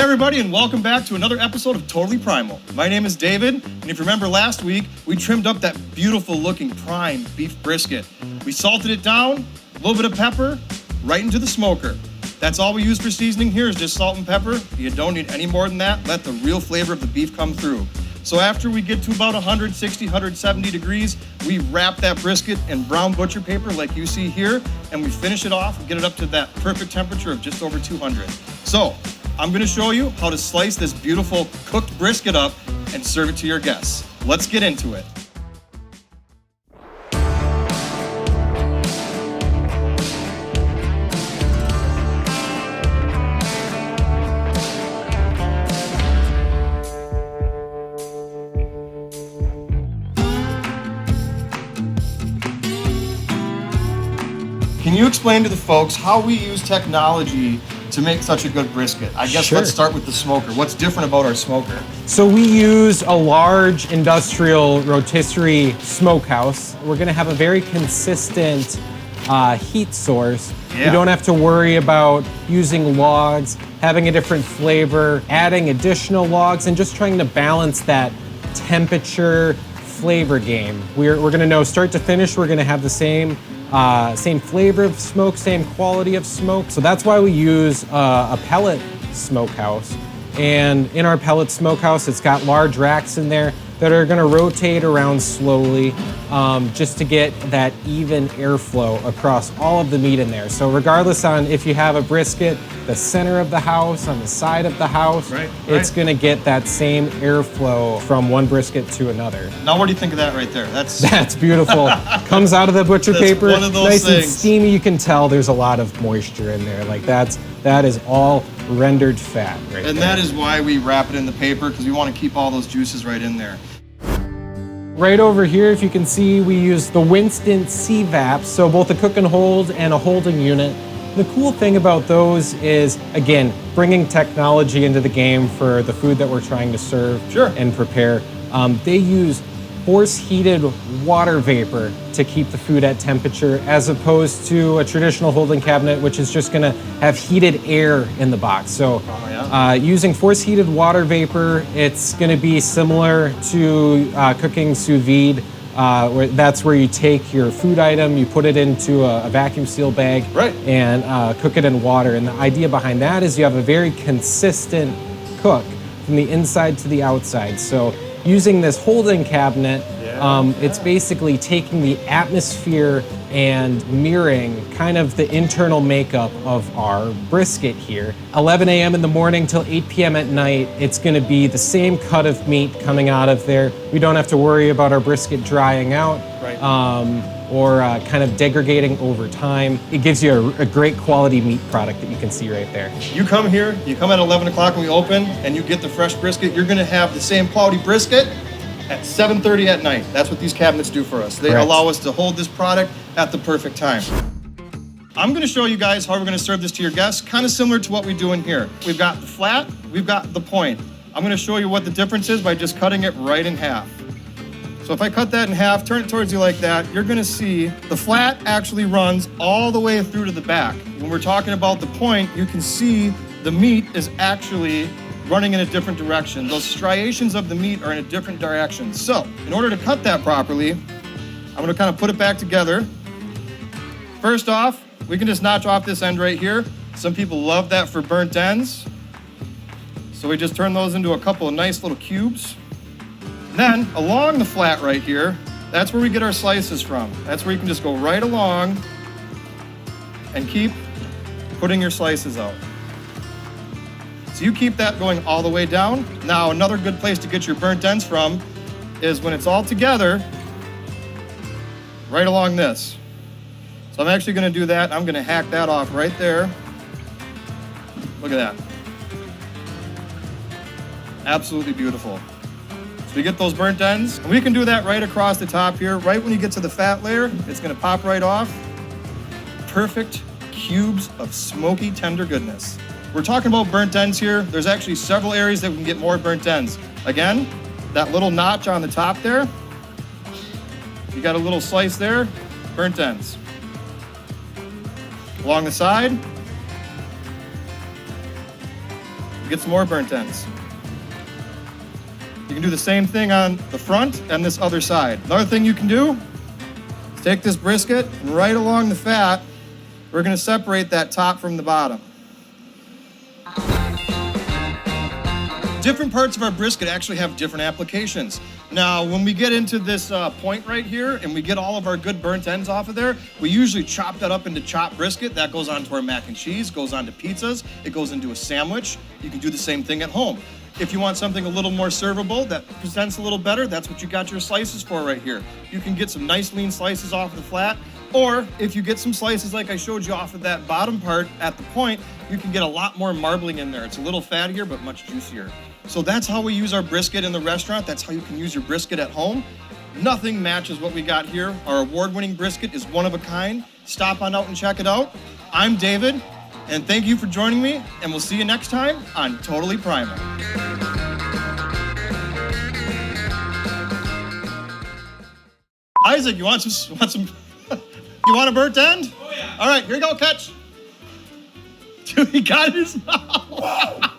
everybody, and welcome back to another episode of Totally Primal. My name is David, and if you remember last week, we trimmed up that beautiful looking prime beef brisket. We salted it down, a little bit of pepper, right into the smoker. That's all we use for seasoning here is just salt and pepper. You don't need any more than that. Let the real flavor of the beef come through. So after we get to about 160, 170 degrees, we wrap that brisket in brown butcher paper like you see here, and we finish it off and get it up to that perfect temperature of just over 200. So I'm gonna show you how to slice this beautiful cooked brisket up and serve it to your guests. Let's get into it. Can you explain to the folks how we use technology to make such a good brisket? I guess Let's start with the smoker. What's different about our smoker? So we use a large industrial rotisserie smokehouse. We're gonna have a very consistent heat source. Yeah. You don't have to worry about using logs, having a different flavor, adding additional logs, and just trying to balance that temperature flavor game. We're gonna know start to finish, we're gonna have the same flavor of smoke, same quality of smoke. So that's why we use a pellet smokehouse. And in our pellet smokehouse, it's got large racks in there that are gonna rotate around slowly just to get that even airflow across all of the meat in there. So regardless on if you have a brisket, the center of the house, on the side of the house, it's gonna get that same airflow from one brisket to another. Now what do you think of that right there? That's beautiful. Comes out of the butcher paper, one of those nice things. And steamy. You can tell there's a lot of moisture in there. Like that is all rendered fat right And there. that is why we wrap it in the paper, because we want to keep all those juices right in there. Right over here, if you can see, we use the Winston CVAP, so both a cook and hold and a holding unit. The cool thing about those is, again, bringing technology into the game for the food that we're trying to serve and prepare. They use force-heated water vapor to keep the food at temperature, as opposed to a traditional holding cabinet, which is just gonna have heated air in the box. So using force-heated water vapor, it's gonna be similar to cooking sous vide. That's where you take your food item, you put it into a vacuum seal bag and cook it in water. And the idea behind that is you have a very consistent cook from the inside to the outside. So using this holding cabinet, it's basically taking the atmosphere and mirroring kind of the internal makeup of our brisket here. 11 a.m. in the morning till 8 p.m. at night, it's gonna be the same cut of meat coming out of there. We don't have to worry about our brisket drying out or kind of degrading over time. It gives you a great quality meat product that you can see right there. You come here, you come at 11 o'clock when we open, and you get the fresh brisket, you're gonna have the same quality brisket at 7:30 at night. That's what these cabinets do for us. They allow us to hold this product at the perfect time. I'm gonna show you guys how we're gonna serve this to your guests, kind of similar to what we do in here. We've got the flat, we've got the point. I'm gonna show you what the difference is by just cutting it right in half. So if I cut that in half, turn it towards you like that, you're gonna see the flat actually runs all the way through to the back. When we're talking about the point, you can see the meat is actually running in a different direction. Those striations of the meat are in a different direction. So in order to cut that properly, I'm gonna kind of put it back together. First off, we can just notch off this end right here. Some people love that for burnt ends. So we just turn those into a couple of nice little cubes. Then along the flat right here, that's where we get our slices from. That's where you can just go right along and keep putting your slices out. So you keep that going all the way down. Now another good place to get your burnt ends from is when it's all together, right along this. So I'm actually gonna do that. I'm gonna hack that off right there. Look at that. Absolutely beautiful. So we get those burnt ends, and we can do that right across the top here. Right when you get to the fat layer, it's gonna pop right off. Perfect cubes of smoky, tender goodness. We're talking about burnt ends here. There's actually several areas that we can get more burnt ends. Again, that little notch on the top there, you got a little slice there, burnt ends. Along the side, You get some more burnt ends. You can do the same thing on the front and this other side. Another thing you can do is take this brisket and right along the fat, we're gonna separate that top from the bottom. Different parts of our brisket actually have different applications. Now, when we get into this point right here and we get all of our good burnt ends off of there, we usually chop that up into chopped brisket. That goes onto our mac and cheese, goes onto pizzas, it goes into a sandwich. You can do the same thing at home. If you want something a little more servable that presents a little better, that's what you got your slices for right here. You can get some nice lean slices off of the flat, or if you get some slices like I showed you off of that bottom part at the point, you can get a lot more marbling in there. It's a little fattier, but much juicier. So that's how we use our brisket in the restaurant. That's how you can use your brisket at home. Nothing matches what we got here. Our award-winning brisket is one of a kind. Stop on out and check it out. I'm David, and thank you for joining me, and we'll see you next time on Totally Primal. Isaac, you want some you want a burnt end? Oh yeah. All right, here you go, catch. Dude, he got it in his mouth.